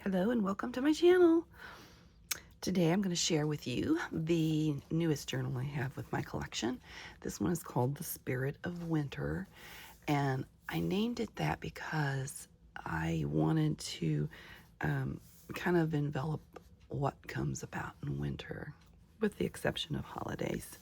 Hello and welcome to my channel. Today I'm going to share with you the newest journal I have with my collection. This one is called The Spirit of Winter, and I named it that because I wanted to kind of envelop what comes about in winter, with the exception of holidays.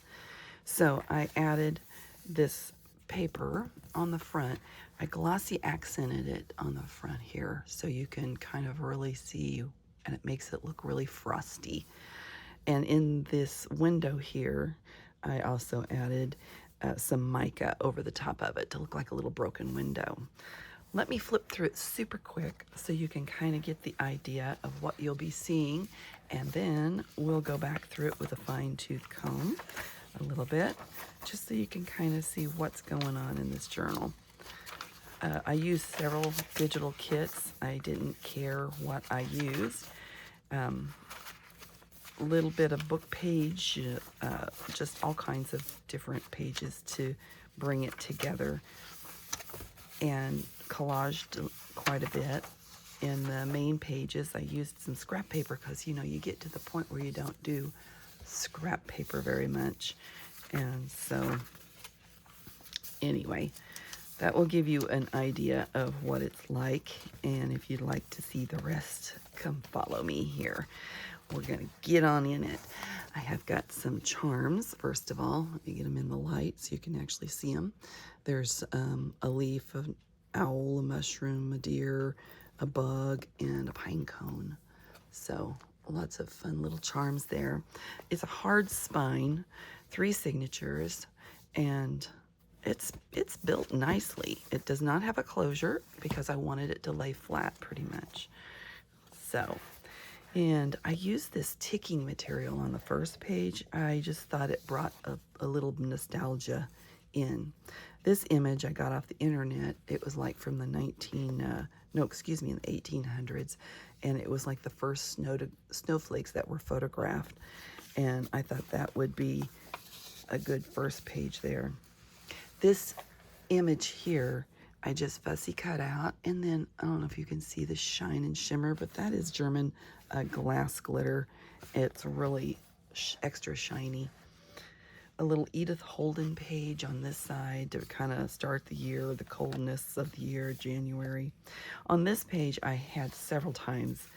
So I added this paper on the front. I glossy accented it on the front here so you can kind of really see, and it makes it look really frosty. And in this window here, I also added some mica over the top of it to look like a little broken window. Let me flip through it super quick so you can kind of get the idea of what you'll be seeing, and then we'll go back through it with a fine-tooth comb a little bit, just so you can kind of see what's going on in this journal. I used several digital kits. I didn't care what I used. A little bit of book page, just all kinds of different pages to bring it together, and collaged quite a bit. In the main pages, I used some scrap paper because, you know, you get to the point where you don't do scrap paper very much. And so anyway, that will give you an idea of what it's like. And if you'd like to see the rest, come follow me here. We're going to get on in it. I have got some charms. First of all, let me get them in the light so you can actually see them. There's a leaf, an owl, a mushroom, a deer, a bug, and a pine cone. So lots of fun little charms there. It's a hard spine, 3 signatures, and it's built nicely. It does not have a closure because I wanted it to lay flat pretty much. So, and I used this ticking material on the first page. I just thought it brought a little nostalgia in. This image I got off the internet. It was like from the in the 1800s, and it was like the first snowflakes that were photographed, and I thought that would be a good first page there. This image here, I just fussy cut out, and then I don't know if you can see the shine and shimmer, but that is German glass glitter. It's really extra shiny. A little Edith Holden page on this side to kind of start the year, the coldness of the year, January. On this page, I had several times,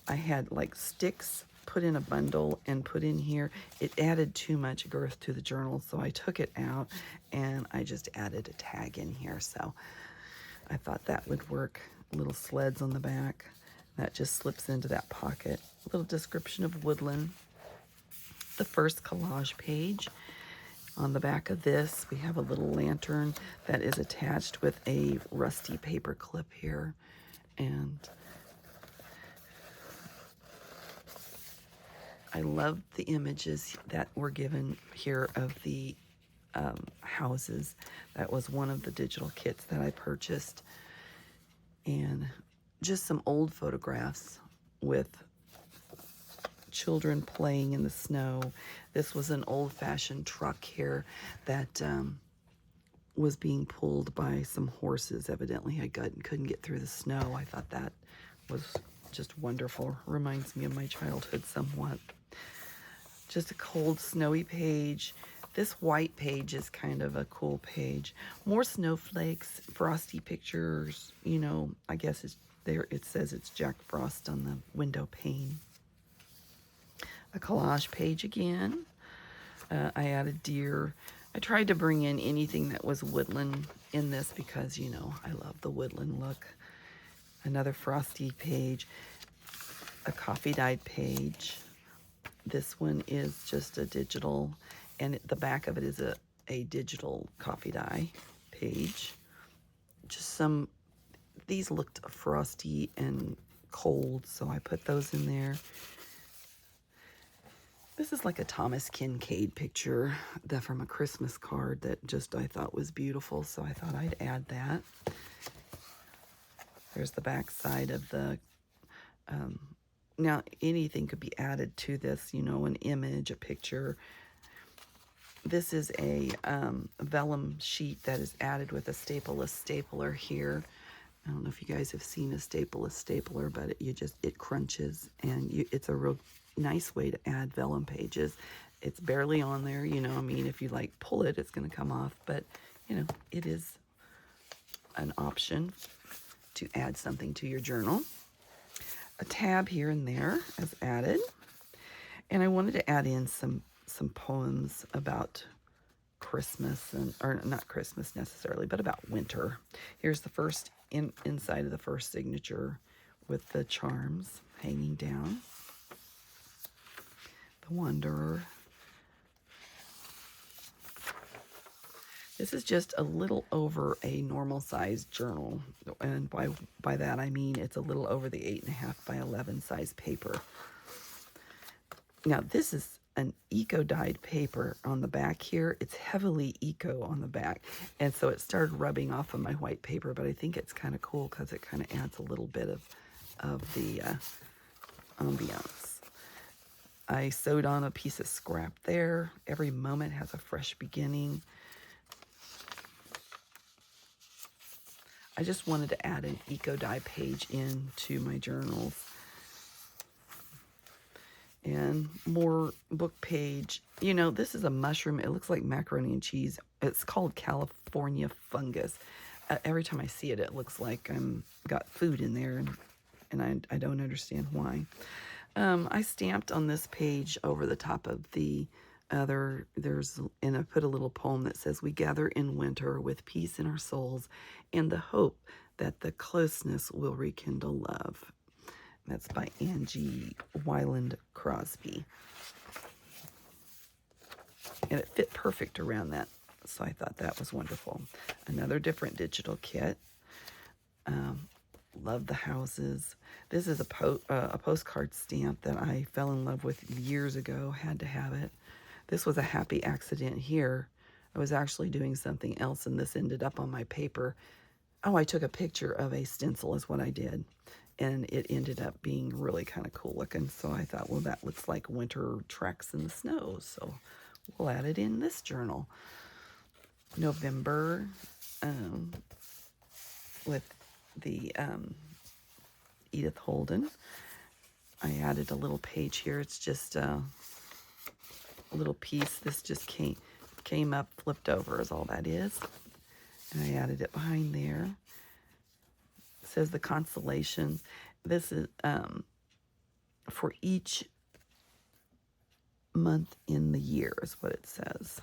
I had like sticks put in a bundle and put in here. It added too much girth to the journal, so I took it out and I just added a tag in here. So I thought that would work. Little sleds on the back. That just slips into that pocket. A little description of woodland. The first collage page. On the back of this, we have a little lantern that is attached with a rusty paper clip here. And I love the images that were given here of the houses. That was one of the digital kits that I purchased. And just some old photographs with children playing in the snow. This was an old-fashioned truck here that was being pulled by some horses. Evidently, I couldn't get through the snow. I thought that was just wonderful. Reminds me of my childhood somewhat. Just a cold, snowy page. This white page is kind of a cool page. More snowflakes, frosty pictures. You know, I guess it's there. It says it's Jack Frost on the window pane. A collage page again. I added deer. I tried to bring in anything that was woodland in this because, you know, I love the woodland look. Another frosty page. A coffee dyed page. This one is just a digital, and the back of it is a digital coffee dye page. Just some, these looked frosty and cold, so I put those in there. This is like a Thomas Kincaid picture from a Christmas card that just I thought was beautiful, so I thought I'd add that. There's the back side of the, now anything could be added to this, you know, an image, a picture. This is a vellum sheet that is added with a stapleless stapler here. I don't know if you guys have seen a stapler, but it crunches, and it's a real nice way to add vellum pages. It's barely on there, you know. I mean, if you like pull it, it's going to come off, but you know, it is an option to add something to your journal. A tab here and there is added, and I wanted to add in some poems about Christmas, or not Christmas necessarily, but about winter. Here's the first inside of the first signature with the charms hanging down. The Wanderer. This is just a little over a normal sized journal, and by that I mean it's a little over the 8.5 by 11 size paper. Now this is an eco-dyed paper on the back here. It's heavily eco on the back, and so it started rubbing off of my white paper, but I think it's kind of cool because it kind of adds a little bit of the ambiance. I sewed on a piece of scrap there. Every moment has a fresh beginning. I just wanted to add an eco-dye page into my journals. And more book page. You know, this is a mushroom. It looks like macaroni and cheese. It's called California fungus. Every time I see it, it looks like I'm got food in there, and I don't understand why. I stamped on this page over the top of the other, and I put a little poem that says, "We gather in winter with peace in our souls and the hope that the closeness will rekindle love." That's by Angie Wyland Crosby. And it fit perfect around that, so I thought that was wonderful. Another different digital kit. Love the houses. This is a postcard stamp that I fell in love with years ago. Had to have it. This was a happy accident here. I was actually doing something else, and this ended up on my paper. Oh, I took a picture of a stencil is what I did, and it ended up being really kind of cool looking. So I thought, well, that looks like winter tracks in the snow, so we'll add it in this journal. November, with the Edith Holden. I added a little page here. It's just a little piece. This just came up, flipped over is all that is. And I added it behind there. It says the constellations. This is for each month in the year is what it says.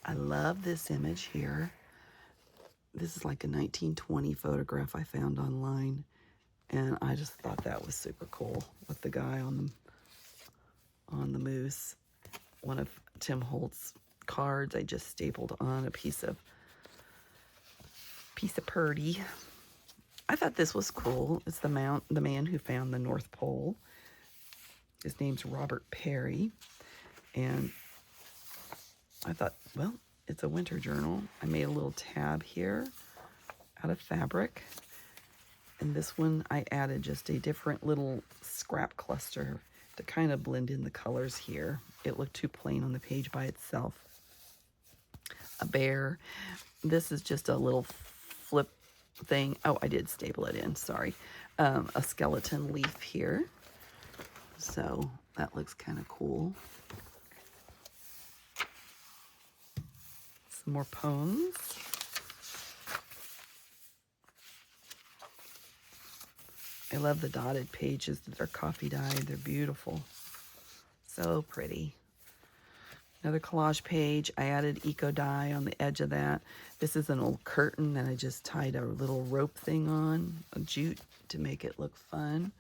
I love this image here. This is like a 1920 photograph I found online, and I just thought that was super cool with the guy on the moose. One of Tim Holtz's cards I just stapled on a piece of purdy. I thought this was cool. It's the man who found the North Pole. His name's Robert Perry, and I thought, well, it's a winter journal. I made a little tab here out of fabric. And this one I added just a different little scrap cluster to kind of blend in the colors here. It looked too plain on the page by itself. A bear. This is just a little flip thing. Oh, I did staple it in, sorry. A skeleton leaf here. So that looks kind of cool. Some more poems. I love the dotted pages that are coffee dyed. They're beautiful. So pretty. Another collage page. I added eco dye on the edge of that. This is an old curtain that I just tied a little rope thing on, a jute, to make it look fun.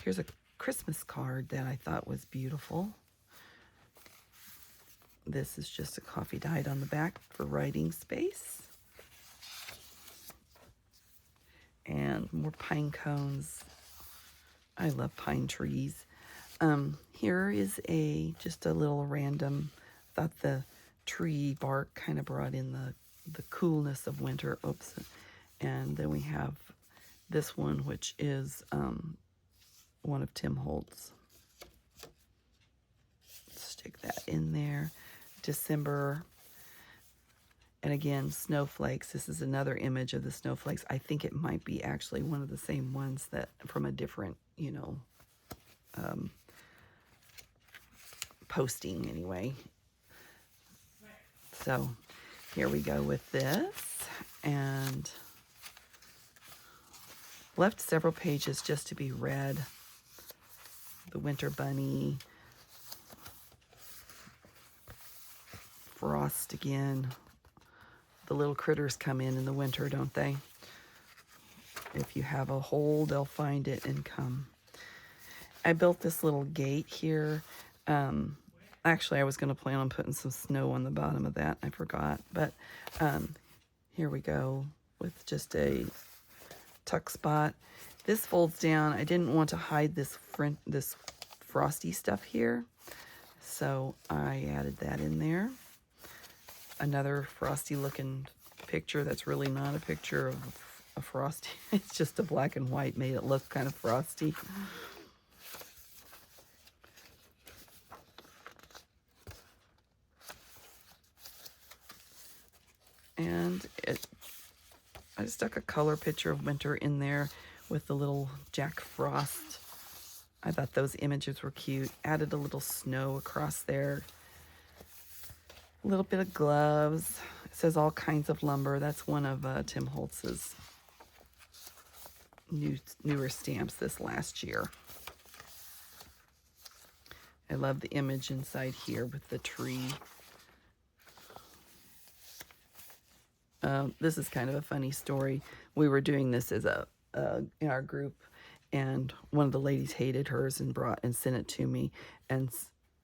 Here's a Christmas card that I thought was beautiful. This is just a coffee dyed on the back for writing space. And more pine cones. I love pine trees. Here is just a little random, thought the tree bark kind of brought in the coolness of winter. Oops. And then we have this one, which is one of Tim Holtz. Stick that in there. December. And again, snowflakes. This is another image of the snowflakes. I think it might be actually one of the same ones that from a different, you know, posting anyway. So here we go with this, and left several pages just to be read. The winter bunny, frost again. The little critters come in the winter, don't they? If you have a hole, they'll find it and come. I built this little gate here. Actually, I was going to plan on putting some snow on the bottom of that. I forgot. But here we go with just a tuck spot. This folds down. I didn't want to hide this frosty stuff here, so I added that in there. Another frosty looking picture that's really not a picture of a frosty. It's just a black and white, made it look kind of frosty. And I stuck a color picture of winter in there with the little Jack Frost. I thought those images were cute. Added a little snow across there. A little bit of gloves. It says all kinds of lumber. That's one of Tim Holtz's newer stamps this last year. I love the image inside here with the tree. This is kind of a funny story. We were doing this as in our group, and one of the ladies hated hers and sent it to me and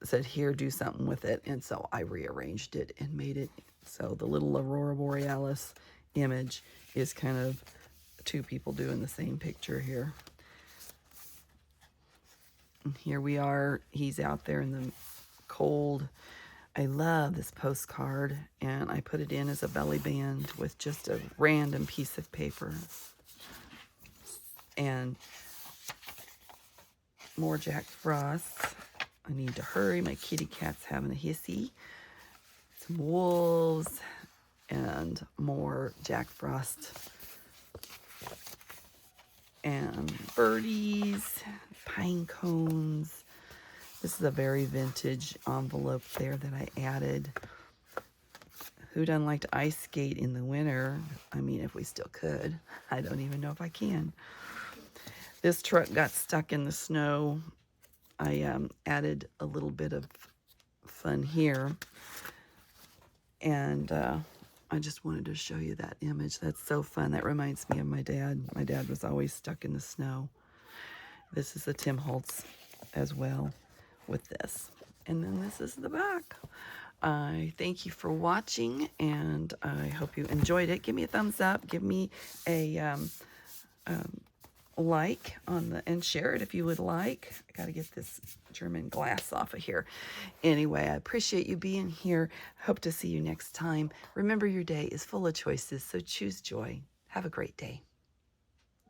said, "Here, do something with it." And so I rearranged it and made it so the little Aurora Borealis image is kind of two people doing the same picture here. And here we are. He's out there in the cold. I love this postcard, and I put it in as a belly band with just a random piece of paper. And more Jack Frost. I need to hurry. My kitty cat's having a hissy. Some wolves and more Jack Frost. And birdies, pine cones. This is a very vintage envelope there that I added. Who doesn't like to ice skate in the winter? I mean, if we still could. I don't even know if I can. This truck got stuck in the snow. I added a little bit of fun here. And I just wanted to show you that image. That's so fun. That reminds me of my dad. My dad was always stuck in the snow. This is a Tim Holtz as well with this. And then this is the back. I thank you for watching, and I hope you enjoyed it. Give me a thumbs up. Give me a like and share it if you would like. I got to get this German glass off of here. Anyway, I appreciate you being here. Hope to see you next time. Remember, your day is full of choices, so choose joy. Have a great day.